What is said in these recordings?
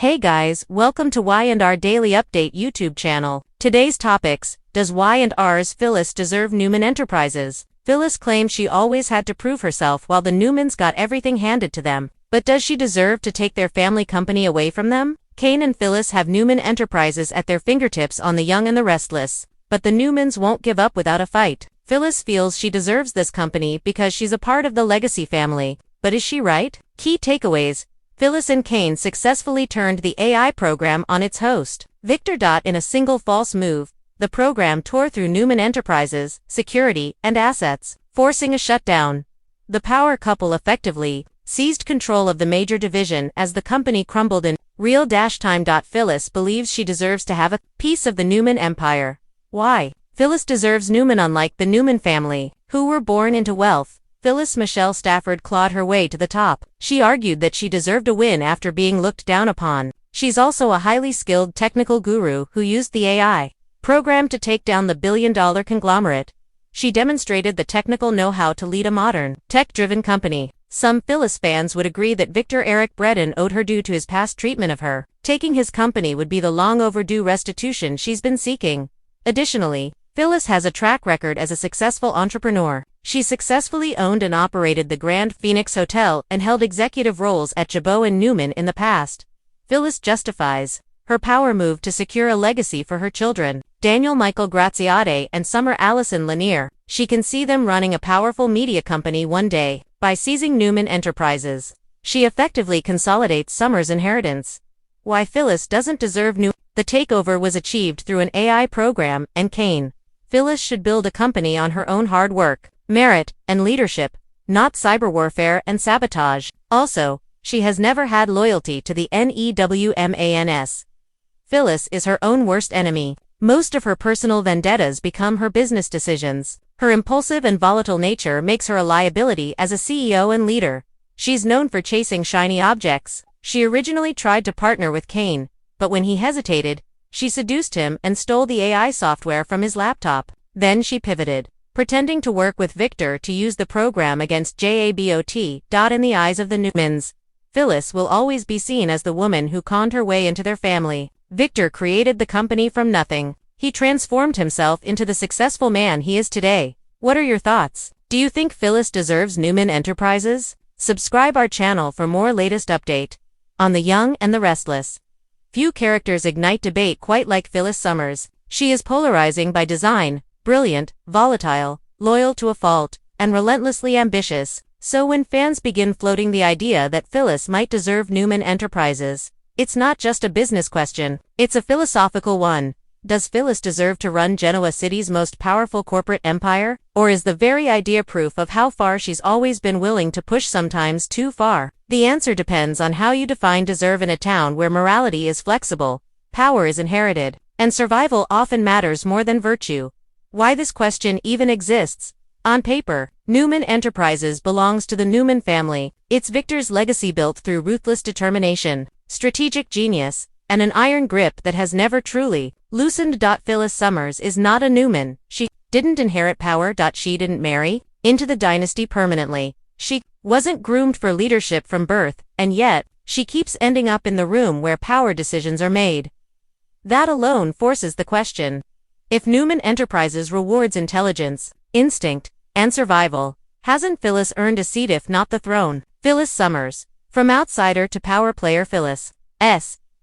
Hey guys, welcome to Y&R Daily Update YouTube channel. Today's topics: does Y&R's Phyllis deserve Newman Enterprises? Phyllis claims she always had to prove herself while the Newmans got everything handed to them. But does she deserve to take their family company away from them? Kane and Phyllis have Newman Enterprises at their fingertips on The Young and the Restless. But the Newmans won't give up without a fight. Phyllis feels she deserves this company because she's a part of the legacy family. But is she right? Key takeaways: Phyllis and Kane successfully turned the AI program on its host, Victor. In a single false move, the program tore through Newman Enterprises, security, and assets, forcing a shutdown. The power couple effectively seized control of the major division as the company crumbled in real-time. Phyllis believes she deserves to have a piece of the Newman empire. Why? Phyllis deserves Newman. Unlike the Newman family, who were born into wealth, Phyllis Michelle Stafford clawed her way to the top. She argued that she deserved a win after being looked down upon. She's also a highly skilled technical guru who used the AI program to take down the billion-dollar conglomerate. She demonstrated the technical know-how to lead a modern, tech-driven company. Some Phyllis fans would agree that Victor Eric Bredin owed her due to his past treatment of her. Taking his company would be the long-overdue restitution she's been seeking. Additionally, Phyllis has a track record as a successful entrepreneur. She successfully owned and operated the Grand Phoenix Hotel and held executive roles at Jabot and Newman in the past. Phyllis justifies her power move to secure a legacy for her children, Daniel Michael Graziade and Summer Allison Lanier. She can see them running a powerful media company one day. By seizing Newman Enterprises, she effectively consolidates Summer's inheritance. Why Phyllis doesn't deserve Newman? The takeover was achieved through an AI program, and Kane. Phyllis should build a company on her own hard work, merit, and leadership, not cyber warfare and sabotage. Also, she has never had loyalty to the Newmans. Phyllis is her own worst enemy. Most of her personal vendettas become her business decisions. Her impulsive and volatile nature makes her a liability as a CEO and leader. She's known for chasing shiny objects. She originally tried to partner with Kane, but when he hesitated, she seduced him and stole the AI software from his laptop. Then she pivoted, pretending to work with Victor to use the program against Jabot. In the eyes of the Newmans, Phyllis will always be seen as the woman who conned her way into their family. Victor created the company from nothing. He transformed himself into the successful man he is today. What are your thoughts? Do you think Phyllis deserves Newman Enterprises? Subscribe our channel for more latest update on The Young and the Restless. Few characters ignite debate quite like Phyllis Summers. She is polarizing by design, brilliant, volatile, loyal to a fault, and relentlessly ambitious. So when fans begin floating the idea that Phyllis might deserve Newman Enterprises, it's not just a business question, it's a philosophical one. Does Phyllis deserve to run Genoa City's most powerful corporate empire? Or is the very idea proof of how far she's always been willing to push, sometimes too far? The answer depends on how you define deserve in a town where morality is flexible, power is inherited, and survival often matters more than virtue. Why this question even exists? On paper, Newman Enterprises belongs to the Newman family. It's Victor's legacy built through ruthless determination, strategic genius, and an iron grip that has never truly loosened. Phyllis Summers is not a Newman. She didn't inherit power. She didn't marry into the dynasty permanently. She wasn't groomed for leadership from birth, and yet, she keeps ending up in the room where power decisions are made. That alone forces the question: if Newman Enterprises rewards intelligence, instinct, and survival, hasn't Phyllis earned a seat, if not the throne? Phyllis Summers. From outsider to power player, Phyllis'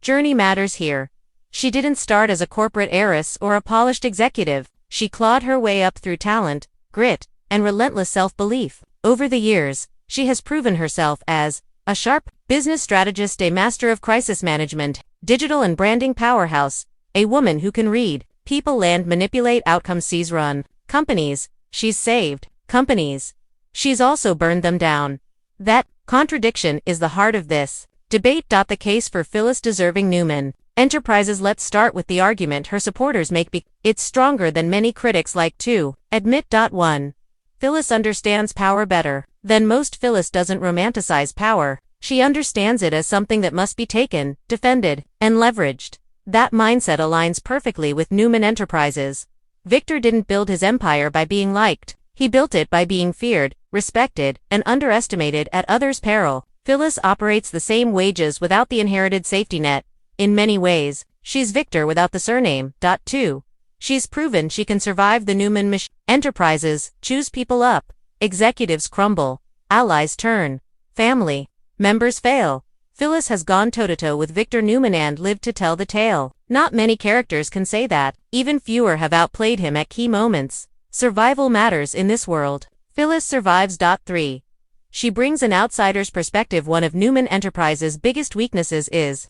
journey matters here. She didn't start as a corporate heiress or a polished executive. She clawed her way up through talent, grit, and relentless self-belief. Over the years, she has proven herself as a sharp business strategist, a master of crisis management, digital and branding powerhouse, a woman who can read people and manipulate outcomes. She's run companies. She's saved companies. She's also burned them down. That contradiction is the heart of this debate. The case for Phyllis deserving Newman Enterprises. Let's start with the argument her supporters make. It's stronger than many critics like to admit. 1. Phyllis understands power better than most. Phyllis doesn't romanticize power. She understands it as something that must be taken, defended, and leveraged. That mindset aligns perfectly with Newman Enterprises. Victor didn't build his empire by being liked. He built it by being feared, respected, and underestimated at others' peril. Phyllis operates the same wages without the inherited safety net. In many ways, she's Victor without the surname. 2. She's proven she can survive the Newman machine. Enterprises chews people up, executives crumble, allies turn, family members fail. Phyllis has gone toe-to-toe with Victor Newman and lived to tell the tale. Not many characters can say that. Even fewer have outplayed him at key moments. Survival matters in this world. Phyllis survives. 3. She brings an outsider's perspective. One of Newman Enterprises' biggest weaknesses is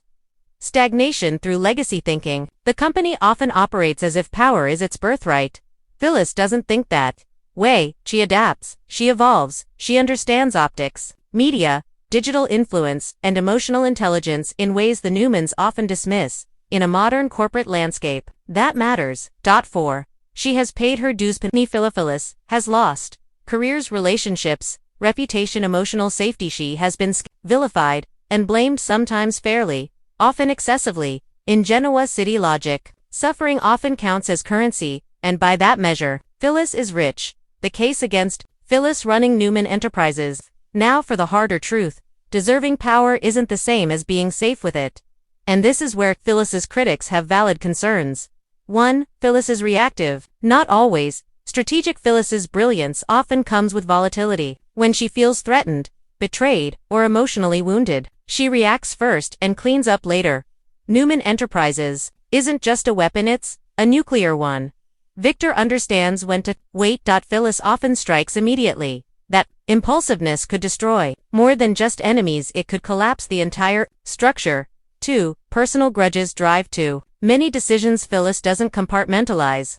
stagnation through legacy thinking. The company often operates as if power is its birthright. Phyllis doesn't think that way. She adapts, she evolves, she understands optics, media, digital influence, and emotional intelligence in ways the Newmans often dismiss. In a modern corporate landscape, that matters. 4. She has paid her dues. Phyllis has lost careers, relationships, reputation, emotional safety. She has been vilified and blamed, sometimes fairly, often excessively. In Genoa City logic, suffering often counts as currency, and by that measure, Phyllis is rich. The case against Phyllis running Newman Enterprises. Now for the harder truth. Deserving power isn't the same as being safe with it. And this is where Phyllis's critics have valid concerns. 1. Phyllis is reactive. Not always. Strategic. Phyllis's brilliance often comes with volatility. When she feels threatened, betrayed, or emotionally wounded, she reacts first and cleans up later. Newman Enterprises isn't just a weapon, it's a nuclear one. Victor understands when to wait. Phyllis often strikes immediately. That impulsiveness could destroy more than just enemies, it could collapse the entire structure. 2. Personal grudges drive too many decisions. Phyllis doesn't compartmentalize.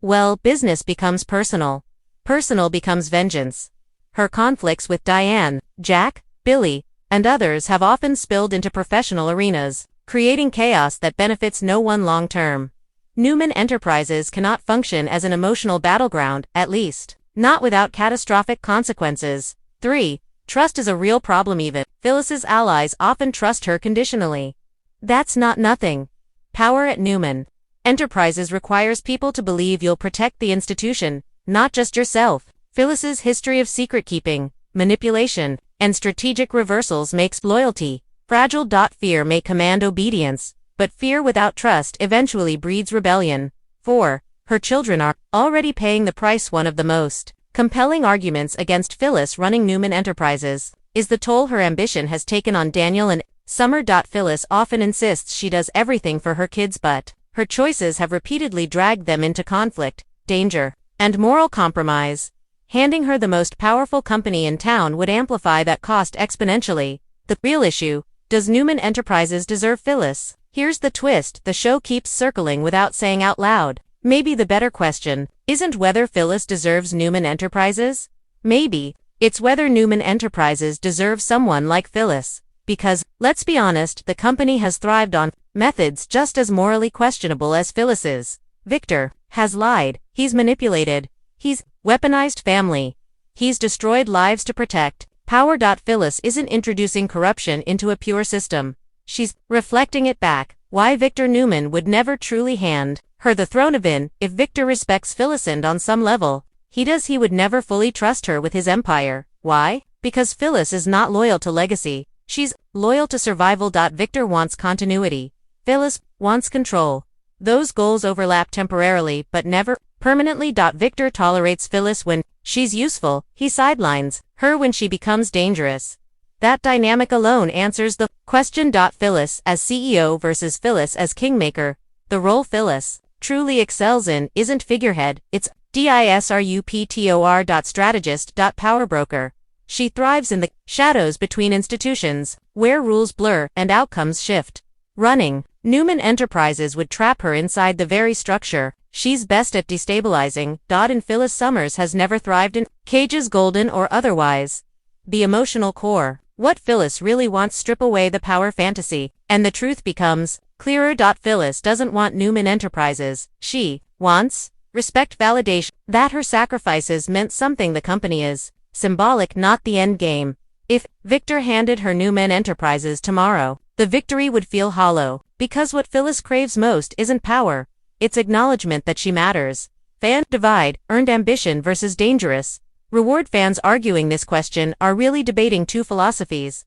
Well, business becomes personal. Personal becomes vengeance. Her conflicts with Diane, Jack, Billy, and others have often spilled into professional arenas, creating chaos that benefits no one long term. Newman Enterprises cannot function as an emotional battleground, at least not without catastrophic consequences. 3. Trust is a real problem. Even Phyllis's allies often trust her conditionally. That's not nothing. Power at Newman Enterprises requires people to believe you'll protect the institution, not just yourself. Phyllis's history of secret-keeping, manipulation, and strategic reversals makes loyalty fragile. Fear may command obedience, but fear without trust eventually breeds rebellion. 4. Her children are already paying the price. One of the most compelling arguments against Phyllis running Newman Enterprises is the toll her ambition has taken on Daniel and Summer. Phyllis often insists she does everything for her kids, but her choices have repeatedly dragged them into conflict, danger, and moral compromise. Handing her the most powerful company in town would amplify that cost exponentially. The real issue: does Newman Enterprises deserve Phyllis? Here's the twist the show keeps circling without saying out loud. Maybe the better question isn't whether Phyllis deserves Newman Enterprises. Maybe it's whether Newman Enterprises deserves someone like Phyllis. Because, let's be honest, the company has thrived on methods just as morally questionable as Phyllis's. Victor has lied, he's manipulated, he's weaponized family, he's destroyed lives to protect power. Phyllis isn't introducing corruption into a pure system. She's reflecting it back. Why Victor Newman would never truly hand her the throne of in. If Victor respects Phyllis and on some level he would never fully trust her with his empire. Why? Because Phyllis is not loyal to legacy. She's loyal to survival. Victor wants continuity. Phyllis wants control. Those goals overlap temporarily but never permanently. Victor tolerates Phyllis when she's useful. He sidelines her when she becomes dangerous. That dynamic alone answers the question. Phyllis as CEO versus Phyllis as kingmaker. The role Phyllis truly excels in isn't figurehead, it's disruptor. Strategist. Power broker. She thrives in the shadows between institutions, where rules blur and outcomes shift. Running Newman Enterprises would trap her inside the very structure she's best at destabilizing. And Phyllis Summers has never thrived in cages, golden or otherwise. The emotional core. What Phyllis really wants: strip away the power fantasy, and the truth becomes clearer. Phyllis doesn't want Newman Enterprises. She wants respect, validation, that her sacrifices meant something. The company is symbolic, not the end game. If Victor handed her Newman Enterprises tomorrow, the victory would feel hollow, because what Phyllis craves most isn't power, it's acknowledgement that she matters. Fan divide, earned ambition versus dangerous reward. Fans arguing this question are really debating two philosophies.